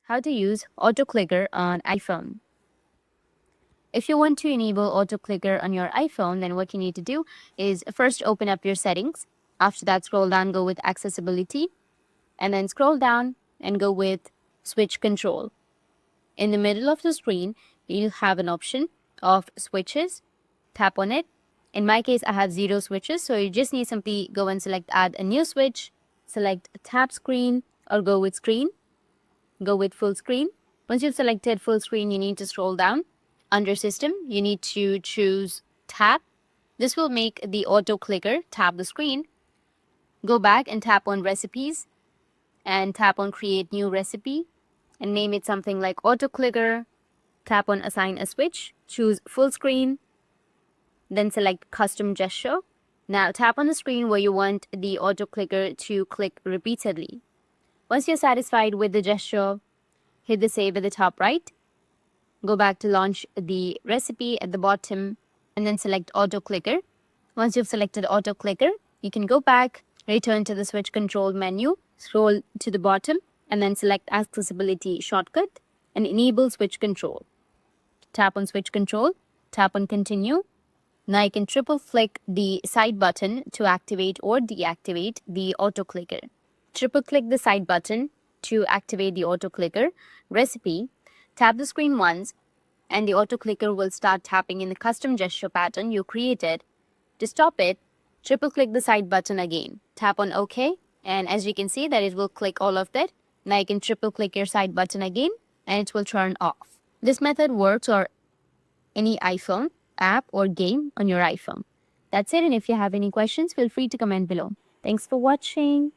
How to use auto clicker on iPhone. If you want to enable auto clicker on your iPhone, then what you need to do is first open up your settings. After that, scroll down, go with accessibility, and then scroll down and go with switch control. In the middle of the screen, you'll have an option of switches. Tap on it. In my case, I have 0 switches, so you just need simply go and select add a new switch, select tap screen, or go with screen. Go with full screen. Once you've selected full screen, you need to scroll down. Under system, you need to choose tap. This will make the auto clicker tap the screen. Go back and tap on recipes and tap on create new recipe and name it something like auto clicker. Tap on assign a switch, choose full screen, then select custom gesture. Now tap on the screen where you want the auto clicker to click repeatedly. Once you're satisfied with the gesture, hit the save at the top right. Go back to launch the recipe at the bottom and then select auto clicker. Once you've selected auto clicker, you can go back, return to the switch control menu, scroll to the bottom and then select accessibility shortcut and enable switch control. Tap on switch control, tap on continue. Now you can triple click the side button to activate or deactivate the auto clicker. Triple click the side button to activate the auto clicker recipe. Tap the screen once and the auto clicker will start tapping in the custom gesture pattern you created. To stop it, triple click the side button again. Tap on OK, and as you can see that it will click all of that. Now you can triple click your side button again and it will turn off. This method works on any iPhone app or game on your iPhone. That's it, and if you have any questions, feel free to comment below. Thanks for watching.